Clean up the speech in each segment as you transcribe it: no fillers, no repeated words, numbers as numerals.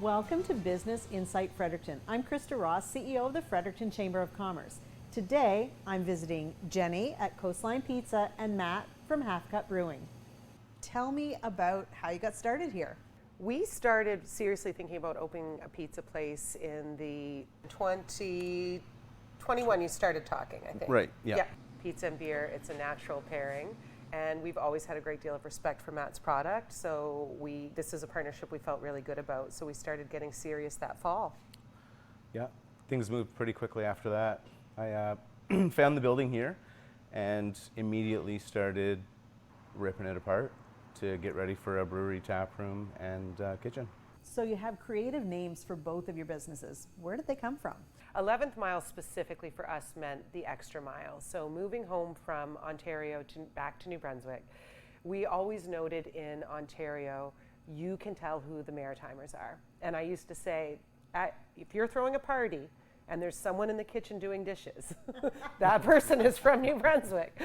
Welcome to Business Insight Fredericton. I'm Krista Ross, CEO of the Fredericton Chamber of Commerce. Today, I'm visiting Jenny at CoastLine Pizza and Matt from Cut Brewing. Tell me about how you got started here. We started seriously thinking about opening a pizza place in the 2021. You started talking, I think. Right, yeah. Pizza and beer, it's a natural pairing. And we've always had a great deal of respect for Matt's product. So this is a partnership we felt really good about. So we started getting serious that fall. Yeah, things moved pretty quickly after that. I found the building here and immediately started ripping it apart to get ready for a brewery, taproom, and kitchen. So you have creative names for both of your businesses. Where did they come from? 11th mile specifically for us meant the extra mile. So moving home from Ontario back to New Brunswick, we always noted in Ontario, you can tell who the Maritimers are. And I used to say, if you're throwing a party and there's someone in the kitchen doing dishes, that person is from New Brunswick.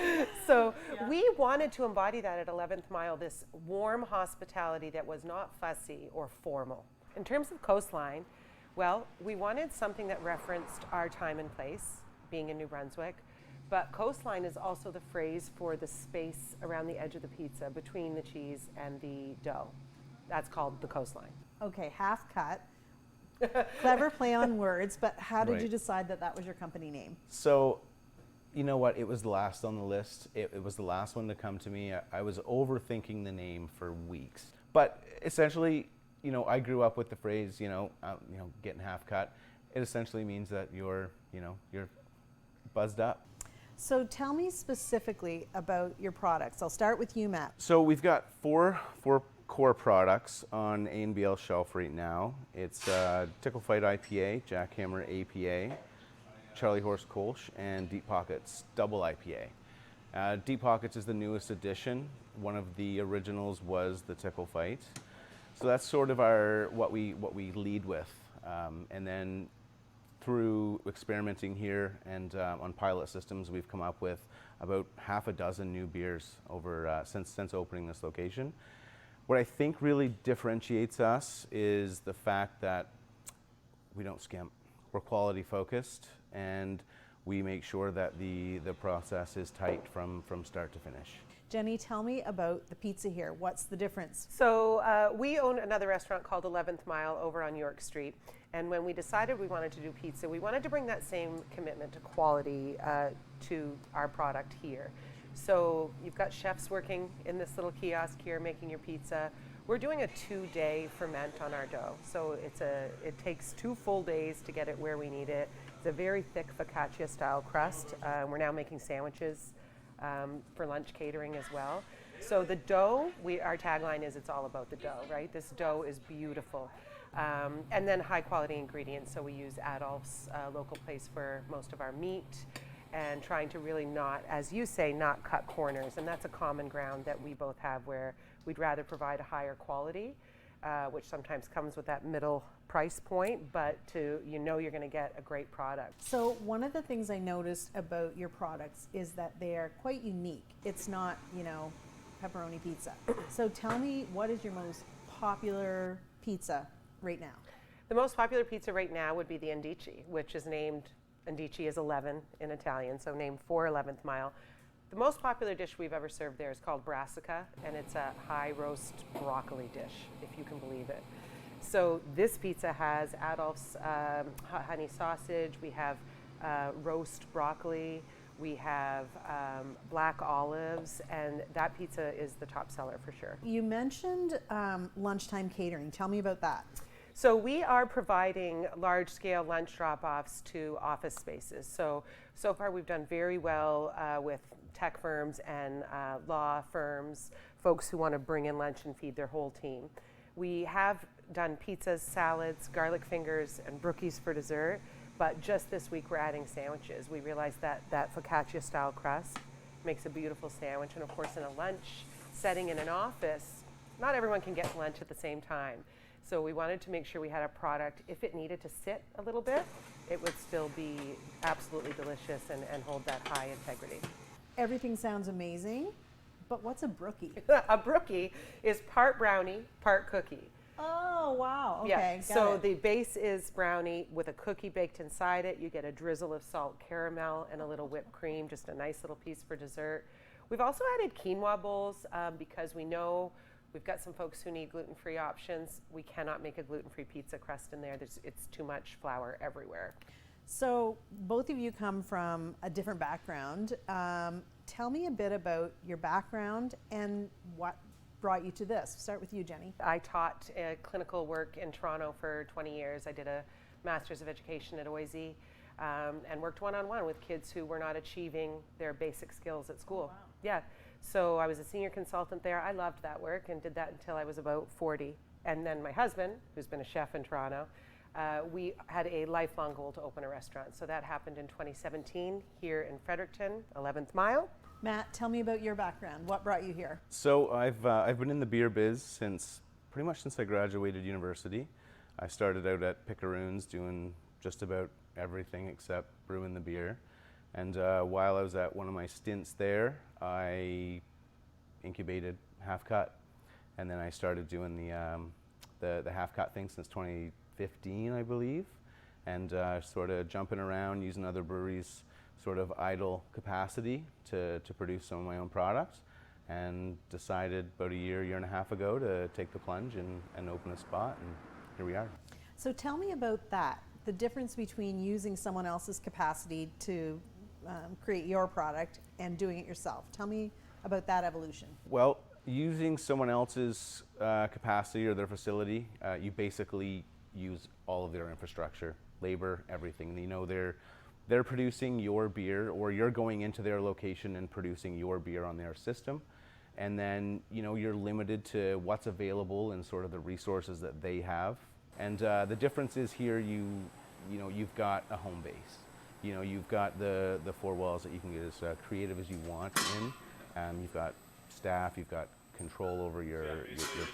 So we wanted to embody that at 11th mile, this warm hospitality that was not fussy or formal. In terms of CoastLine, well, we wanted something that referenced our time and place, being in New Brunswick, but coastline is also the phrase for the space around the edge of the pizza between the cheese and the dough. That's called the coastline. Okay, half cut. Clever play on words, but how did Right. you decide that that was your company name? So, you know what? It was last on the list. It was the last one to come to me. I was overthinking the name for weeks. But essentially, I grew up with the phrase, getting half cut. It essentially means that you're buzzed up. So tell me specifically about your products. I'll start with you, Matt. So we've got four core products on A&BL shelf right now. It's Tickle Fight IPA, Jackhammer APA, Charlie Horse Kolsch, and Deep Pockets Double IPA. Deep Pockets is the newest addition. One of the originals was the Tickle Fight. So that's sort of what we lead with, and then through experimenting here and on pilot systems, we've come up with about half a dozen new beers over since opening this location. What I think really differentiates us is the fact that we don't skimp. We're quality focused, and we make sure that the process is tight from start to finish. Jenny, tell me about the pizza here. What's the difference? So we own another restaurant called 11th Mile over on York Street. And when we decided we wanted to do pizza, we wanted to bring that same commitment to quality to our product here. So you've got chefs working in this little kiosk here making your pizza. We're doing a 2-day ferment on our dough. So it takes 2 full days to get it where we need it. It's a very thick focaccia style crust. We're now making sandwiches for lunch catering as well. So the dough, our tagline is it's all about the dough, right? This dough is beautiful. And then high quality ingredients. So we use Adolph's local place for most of our meat, and trying to really not, as you say, not cut corners. And that's a common ground that we both have, where we'd rather provide a higher quality, which sometimes comes with that middle price point, but you're going to get a great product. So one of the things I noticed about your products is that they are quite unique. It's not, pepperoni pizza. So tell me, what is your most popular pizza right now? The most popular pizza right now would be the Indici, which is named, Indici is 11 in Italian, so named for 11th Mile. The most popular dish we've ever served there is called brassica, and it's a high roast broccoli dish, if you can believe it. So this pizza has Adolph's hot honey sausage, we have roast broccoli, we have black olives, and that pizza is the top seller for sure. You mentioned lunchtime catering. Tell me about that. So we are providing large-scale lunch drop-offs to office spaces. So far we've done very well with tech firms and law firms, folks who want to bring in lunch and feed their whole team. We have done pizzas, salads, garlic fingers, and brookies for dessert, but just this week we're adding sandwiches. We realized that focaccia-style crust makes a beautiful sandwich, and of course in a lunch setting in an office, not everyone can get lunch at the same time. So we wanted to make sure we had a product, if it needed to sit a little bit, it would still be absolutely delicious and hold that high integrity. Everything sounds amazing, but what's a brookie? A brookie is part brownie, part cookie. Oh, wow. Okay. Yeah, got so it. the base is brownie with a cookie baked inside it. You get a drizzle of salt caramel and a little whipped cream, just a nice little piece for dessert. We've also added quinoa bowls because we know we've got some folks who need gluten-free options. We cannot make a gluten-free pizza crust in there. It's too much flour everywhere. So both of you come from a different background. Tell me a bit about your background and what brought you to this. Start with you, Jenny. I taught clinical work in Toronto for 20 years. I did a Master's of Education at OISE and worked one-on-one with kids who were not achieving their basic skills at school. Oh, wow. Yeah, so I was a senior consultant there. I loved that work and did that until I was about 40. And then my husband, who's been a chef in Toronto, we had a lifelong goal to open a restaurant. So that happened in 2017 here in Fredericton, 11th Mile. Matt, tell me about your background. What brought you here? So I've been in the beer biz since pretty much since I graduated university. I started out at Picaroons doing just about everything except brewing the beer. And while I was at one of my stints there, I incubated Half Cut, and then I started doing the Half Cut thing since 2015, I believe, and sort of jumping around using other breweries' sort of idle capacity to produce some of my own products, and decided about a year and a half ago to take the plunge and open a spot, and here we are. So tell me about that, the difference between using someone else's capacity to create your product and doing it yourself. Tell me about that evolution. Well, using someone else's capacity or their facility, you basically use all of their infrastructure, labor, everything. You know, they're producing your beer, or you're going into their location and producing your beer on their system, and then you're limited to what's available and sort of the resources that they have. And the difference is here you've got a home base. You've got the four walls that you can get as creative as you want in. You've got staff, you've got control over your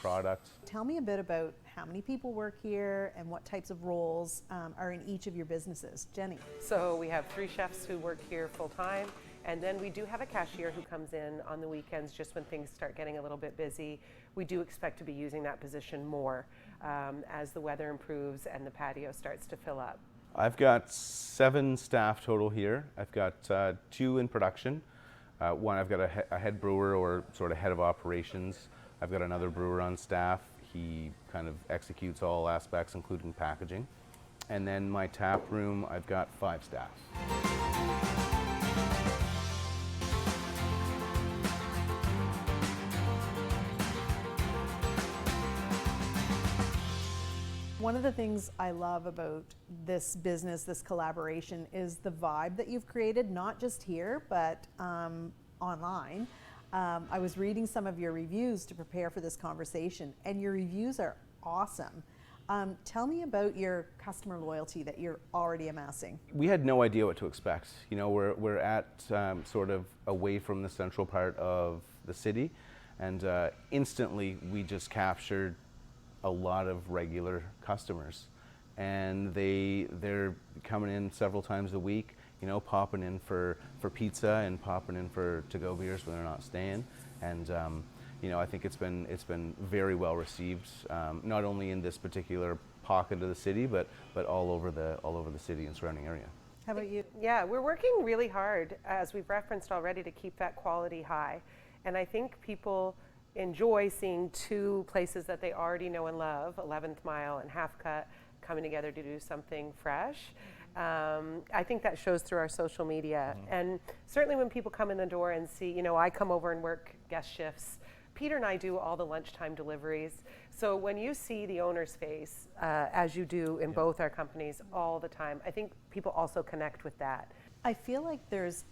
product. Tell me a bit about how many people work here and what types of roles are in each of your businesses. Jenny. So we have 3 chefs who work here full time, and then we do have a cashier who comes in on the weekends just when things start getting a little bit busy. We do expect to be using that position more as the weather improves and the patio starts to fill up. I've got 7 staff total here. I've got 2 in production. One, I've got a head brewer, or sort of head of operations. I've got another brewer on staff. He kind of executes all aspects, including packaging. And then my tap room, I've got 5 staff. One of the things I love about this business, this collaboration, is the vibe that you've created, not just here, but online. I was reading some of your reviews to prepare for this conversation, and your reviews are awesome. Tell me about your customer loyalty that you're already amassing. We had no idea what to expect. We're at sort of away from the central part of the city, and instantly we just captured a lot of regular customers, and they're coming in several times a week, popping in for pizza and popping in for to-go beers when they're not staying, and I think it's been very well received, not only in this particular pocket of the city, but all over the city and surrounding area. How about you? Yeah, we're working really hard, as we've referenced already, to keep that quality high, and I think people enjoy seeing 2 places that they already know and love, 11th Mile and Half Cut, coming together to do something fresh. I think that shows through our social media. Mm-hmm. And certainly when people come in the door and see, I come over and work guest shifts. Peter and I do all the lunchtime deliveries. So when you see the owner's face, as you do in both our companies all the time, I think people also connect with that. I feel like there's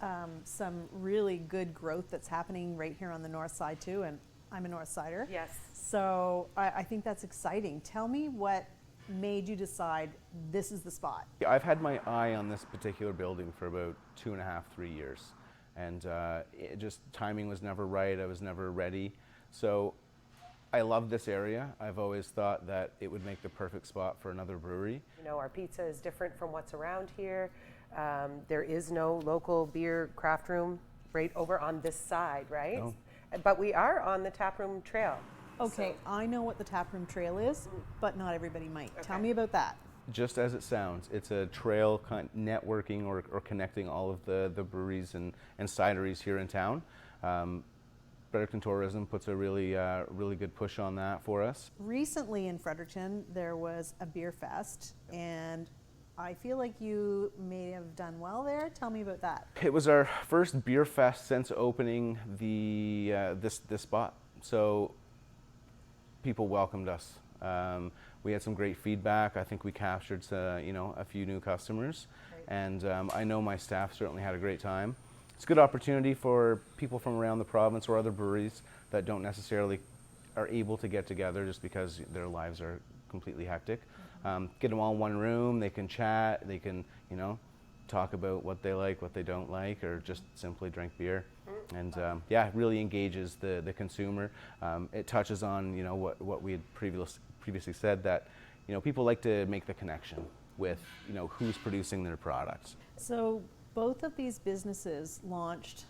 some really good growth that's happening right here on the north side too, and I'm a North Sider. Yes. So I think that's exciting. Tell me what made you decide this is the spot? I've had my eye on this particular building for about 2.5, 3 years. And timing was never right, I was never ready. So I love this area. I've always thought that it would make the perfect spot for another brewery. Our pizza is different from what's around here. There is no local beer craft room right over on this side, right? No. But we are on the Taproom Trail. Okay, I know what the Taproom Trail is, but not everybody might. Tell Okay. me about that. Just as it sounds, it's a trail networking or connecting all of the breweries and cideries here in town. Fredericton Tourism puts a really good push on that for us. Recently in Fredericton, there was a beer fest, and I feel like you may have done well there. Tell me about that. It was our first beer fest since opening this spot, so people welcomed us. We had some great feedback. I think we captured a few new customers, and I know my staff certainly had a great time. It's a good opportunity for people from around the province or other breweries that don't necessarily are able to get together just because their lives are completely hectic. Get them all in one room, they can chat, they can, talk about what they like, what they don't like, or just simply drink beer. And it really engages the consumer. It touches on, what we had previously said, that, people like to make the connection with, who's producing their products. So both of these businesses launched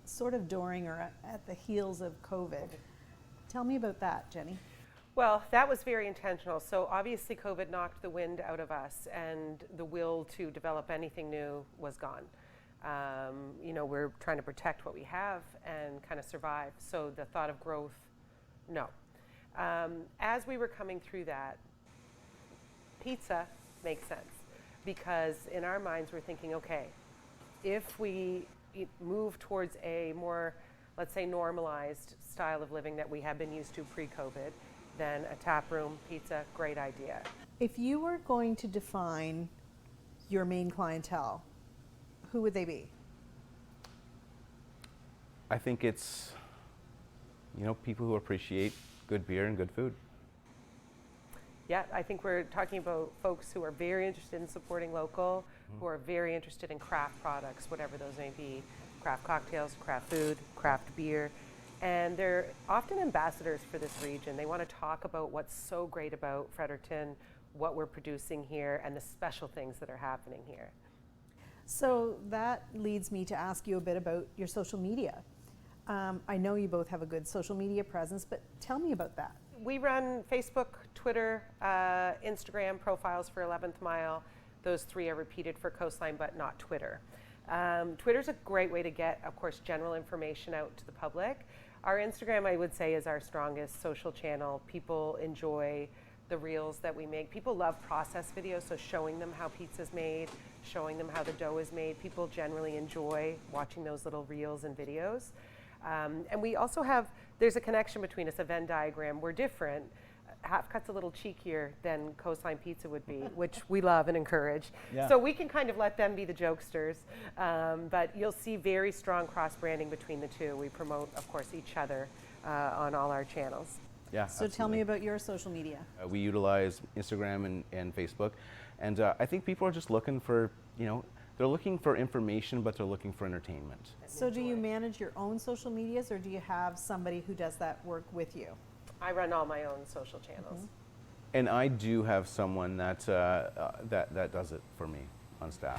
sort of during or at the heels of COVID. Tell me about that, Jenny. Well, that was very intentional. So obviously COVID knocked the wind out of us, and the will to develop anything new was gone. We're trying to protect what we have and kind of survive. So the thought of growth, no. As we were coming through that, pizza makes sense, because in our minds we're thinking, okay, if we move towards a more, let's say, normalized style of living that we have been used to pre-COVID, then a taproom pizza, great idea. If you were going to define your main clientele, who would they be? I think it's, people who appreciate good beer and good food. Yeah, I think we're talking about folks who are very interested in supporting local, who are very interested in craft products, whatever those may be, craft cocktails, craft food, craft beer. And they're often ambassadors for this region. They want to talk about what's so great about Fredericton, what we're producing here, and the special things that are happening here. So that leads me to ask you a bit about your social media. I know you both have a good social media presence, but tell me about that. We run Facebook, Twitter, Instagram profiles for 11th Mile. Those three are repeated for CoastLine, but not Twitter. Twitter's a great way to get, of course, general information out to the public. Our Instagram, I would say, is our strongest social channel. People enjoy the reels that we make. People love process videos, so showing them how pizza's made, showing them how the dough is made. People generally enjoy watching those little reels and videos. And we also have, there's a connection between us, a Venn diagram. We're different. Half Cut's a little cheekier than CoastLine Pizza would be, which we love and encourage. Yeah. So we can kind of let them be the jokesters. But you'll see very strong cross-branding between the two. We promote, of course, each other on all our channels. Yeah. So tell me about your social media. We utilize Instagram and Facebook. And I think people are just looking for, they're looking for information, but they're looking for entertainment. So do you manage your own social medias, or do you have somebody who does that work with you? I run all my own social channels. And I do have someone that does it for me on staff.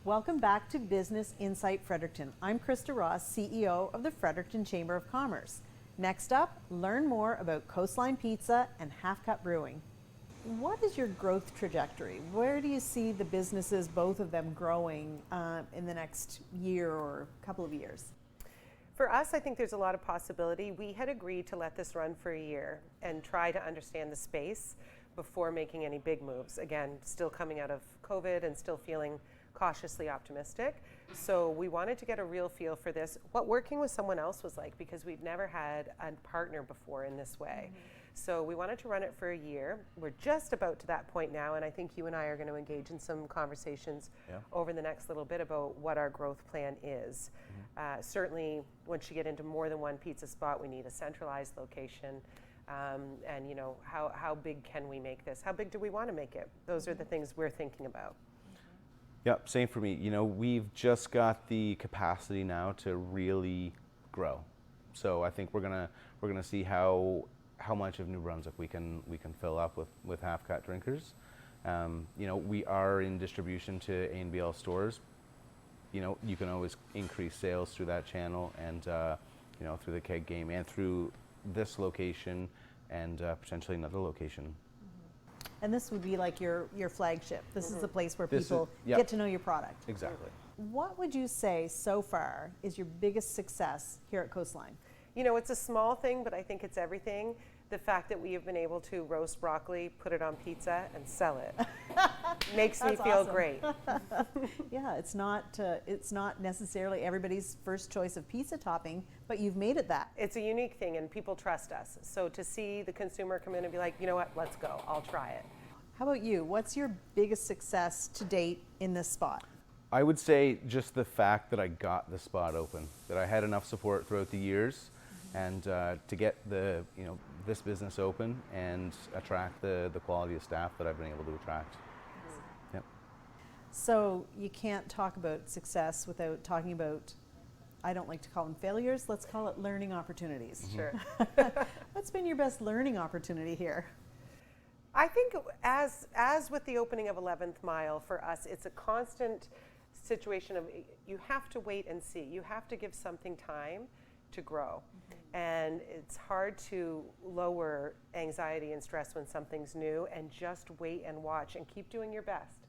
Welcome back to Business Insight Fredericton. I'm Krista Ross, CEO of the Fredericton Chamber of Commerce. Next up, learn more about CoastLine Pizza and Half Cut Brewing. What is your growth trajectory? Where do you see the businesses, both of them, growing in the next year or couple of years? For us, I think there's a lot of possibility. We had agreed to let this run for a year and try to understand the space before making any big moves. Again, still coming out of COVID and still feeling cautiously optimistic. So we wanted to get a real feel for this, what working with someone else was like, because we'd never had a partner before in this way. So we wanted to run it for a year. We're just about to that point now, and I think you and I are going to engage in some conversations over the next little bit about what our growth plan is. Certainly, once you get into more than one pizza spot, we need a centralized location. And how big can we make this? How big do we want to make it? Those are the things we're thinking about. Yep, same for me. We've just got the capacity now to really grow. So I think we're gonna see how much of New Brunswick we can fill up with Half Cut drinkers. We are in distribution to A&BL stores, you can always increase sales through that channel and through the keg game and through this location and potentially another location. And this would be like your flagship. This is the place where This is- people yep. get to know your product. Exactly. What would you say so far is your biggest success here at CoastLine? It's a small thing, but I think it's everything. The fact that we have been able to roast broccoli, put it on pizza, and sell it makes me That's feel awesome. great. Yeah, it's not necessarily everybody's first choice of pizza topping, but you've made it that. It's a unique thing, and people trust us. So to see the consumer come in and be like, you know what, let's go, I'll try it. How about you? What's your biggest success to date in this spot? I would say just the fact that I got the spot open, that I had enough support throughout the years, and to get this business open and attract the quality of staff that I've been able to attract. Yep. So you can't talk about success without talking about, I don't like to call them failures, let's call it learning opportunities. Sure. What's been your best learning opportunity here? I think as with the opening of 11th Mile, for us, it's a constant situation of you have to wait and see. You have to give something time to grow. And it's hard to lower anxiety and stress when something's new and just wait and watch and keep doing your best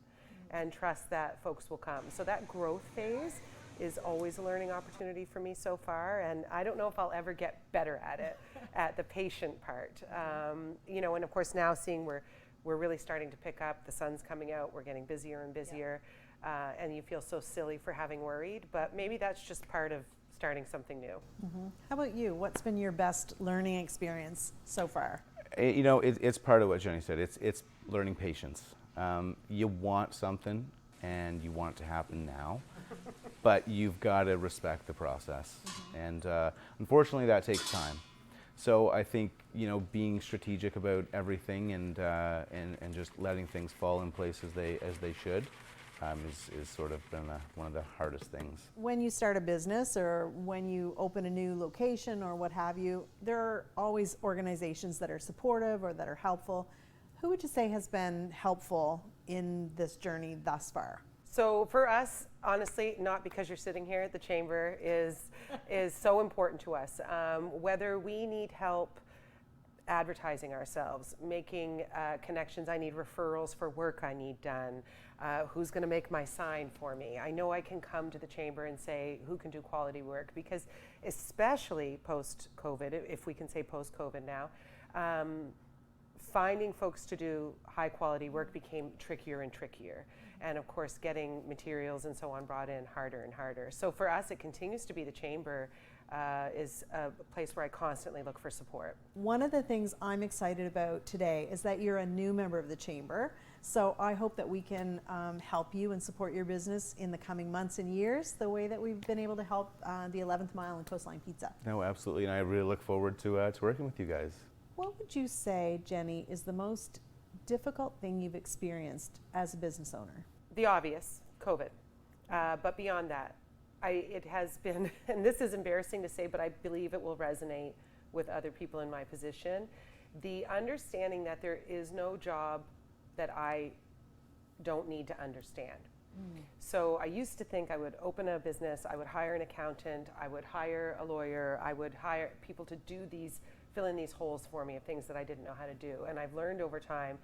and trust that folks will come. So that growth phase is always a learning opportunity for me so far, and I don't know if I'll ever get better at it, at the patient part. And of course now seeing we're really starting to pick up, the sun's coming out, we're getting busier and busier, and you feel so silly for having worried, but maybe that's just part of starting something new. How about you? What's been your best learning experience so far? It's part of what Jenny said. It's learning patience. You want something and you want it to happen now, but you've got to respect the process. And unfortunately that takes time. So I think, being strategic about everything and just letting things fall in place as they should is sort of been one of the hardest things. When you start a business or when you open a new location or what have you, there are always organizations that are supportive or that are helpful. Who would you say has been helpful in this journey thus far? So for us, honestly, not because you're sitting here at the chamber is so important to us. Whether we need help advertising ourselves, making connections, I need referrals for work I need done, who's going to make my sign for me. I know I can come to the chamber and say who can do quality work, because especially post-COVID, if we can say post-COVID now, finding folks to do high quality work became trickier and trickier. And of course, getting materials and so on brought in harder and harder. So for us, it continues to be the chamber is a place where I constantly look for support. One of the things I'm excited about today is that you're a new member of the chamber. So I hope that we can help you and support your business in the coming months and years, the way that we've been able to help the 11th Mile and CoastLine Pizza. No, absolutely, and I really look forward to working with you guys. What would you say, Jenny, is the most difficult thing you've experienced as a business owner? The obvious, COVID. But beyond that, it has been, and this is embarrassing to say, but I believe it will resonate with other people in my position, the understanding that there is no job that I don't need to understand. So I used to think I would open a business, I would hire an accountant, I would hire a lawyer, I would hire people to fill in these holes for me of things that I didn't know how to do. And I've learned over time,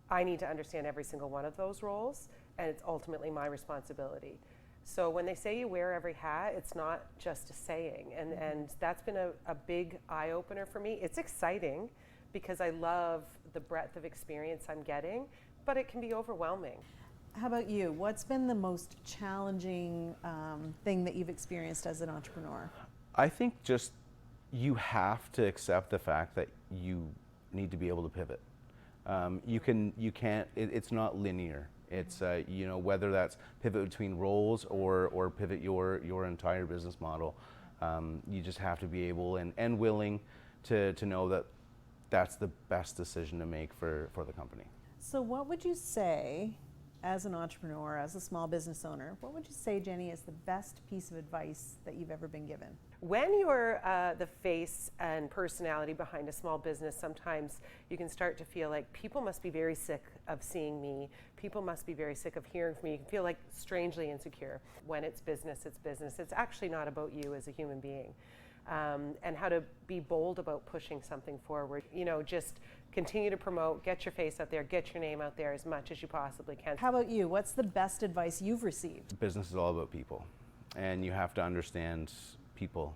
I need to understand every single one of those roles, and it's ultimately my responsibility. So when they say you wear every hat, it's not just a saying, and that's been a big eye-opener for me. It's exciting because I love the breadth of experience I'm getting, but it can be overwhelming. How about you? What's been the most challenging thing that you've experienced as an entrepreneur? I think just you have to accept the fact that you need to be able to pivot. You can't, it's not linear. It's, whether that's pivot between roles or pivot your entire business model, you just have to be able and willing to know that that's the best decision to make for the company. So what would you say As an entrepreneur, as a small business owner, what would you say, Jenny, is the best piece of advice that you've ever been given? When you're the face and personality behind a small business, sometimes you can start to feel like people must be very sick of seeing me. People must be very sick of hearing from me. You can feel like strangely insecure. When it's business, it's business. It's actually not about you as a human being. And how to be bold about pushing something forward. You know, just continue to promote, get your face out there, get your name out there as much as you possibly can. How about you? What's the best advice you've received? Business is all about people, and you have to understand people.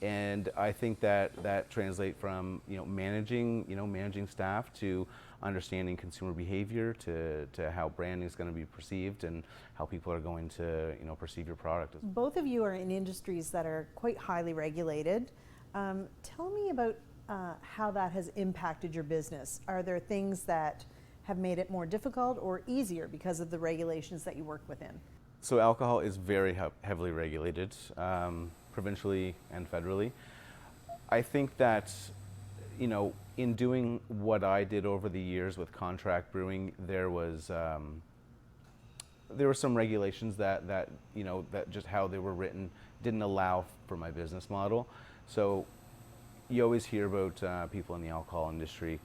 And I think that translates from managing staff to understanding consumer behavior to how branding is going to be perceived and how people are going to perceive your product. Both of you are in industries that are quite highly regulated. Tell me about how that has impacted your business. Are there things that have made it more difficult or easier because of the regulations that you work within? So alcohol is very heavily regulated, provincially and federally. I think that, in doing what I did over the years with contract brewing, there were some regulations that just how they were written didn't allow for my business model. So you always hear about people in the alcohol industry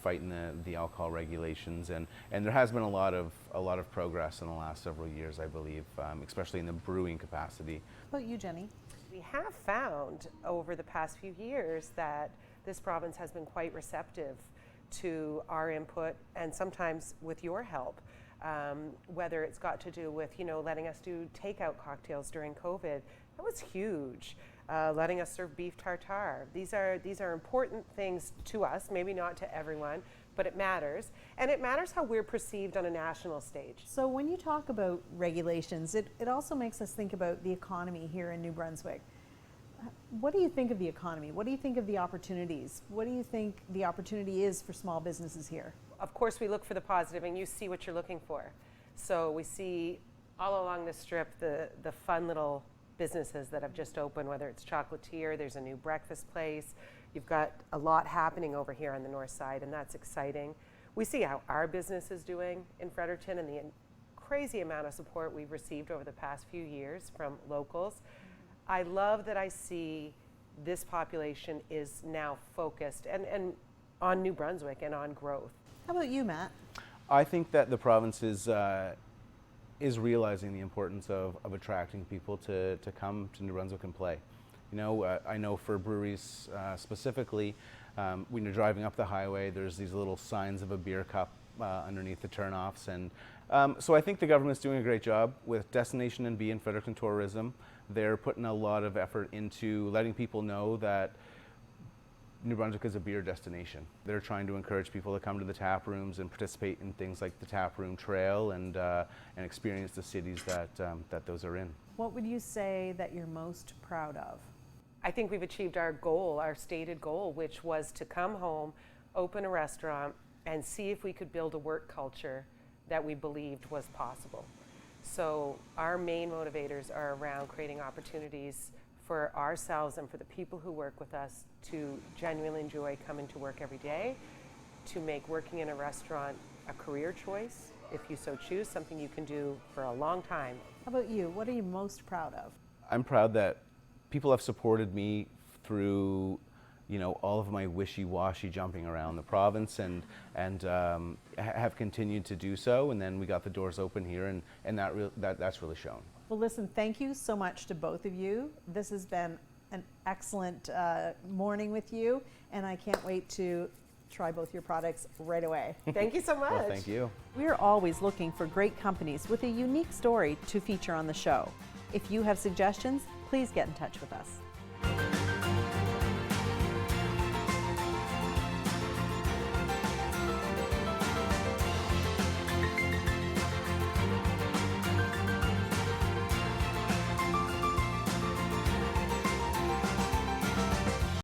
fighting the alcohol regulations, and there has been a lot of progress in the last several years, I believe, especially in the brewing capacity. How about you, Jenny? We have found over the past few years that this province has been quite receptive to our input, and sometimes with your help, whether it's got to do with letting us do takeout cocktails during COVID. That was huge. Letting us serve beef tartare. These are important things to us, maybe not to everyone, but it matters. And it matters how we're perceived on a national stage. So when you talk about regulations, it also makes us think about the economy here in New Brunswick. What do you think of the economy? What do you think of the opportunities? What do you think the opportunity is for small businesses here? Of course, we look for the positive, and you see what you're looking for. So we see all along the strip the fun little businesses that have just opened, whether it's chocolatier, there's a new breakfast place. You've got a lot happening over here on the north side, and that's exciting. We see how our business is doing in Fredericton and the crazy amount of support we've received over the past few years from locals. I love that I see this population is now focused and on New Brunswick and on growth. How about you, Matt? I think that the province is realizing the importance of attracting people to come to New Brunswick and play. I know for breweries specifically, when you're driving up the highway, there's these little signs of a beer cup underneath the turnoffs, and so I think the government's doing a great job with Destination NB and Fredericton Tourism. They're putting a lot of effort into letting people know that New Brunswick is a beer destination. They're trying to encourage people to come to the tap rooms and participate in things like the Taproom Trail and experience the cities that those are in. What would you say that you're most proud of? I think we've achieved our goal, our stated goal, which was to come home, open a restaurant, and see if we could build a work culture that we believed was possible. So our main motivators are around creating opportunities for ourselves and for the people who work with us to genuinely enjoy coming to work every day, to make working in a restaurant a career choice, if you so choose, something you can do for a long time. How about you? What are you most proud of? I'm proud that people have supported me through all of my wishy-washy jumping around the province and have continued to do so, and then we got the doors open here, and that's really shown. Well, listen, thank you so much to both of you. This has been an excellent morning with you, and I can't wait to try both your products right away. Thank you so much. Well, thank you. We're always looking for great companies with a unique story to feature on the show. If you have suggestions, please get in touch with us.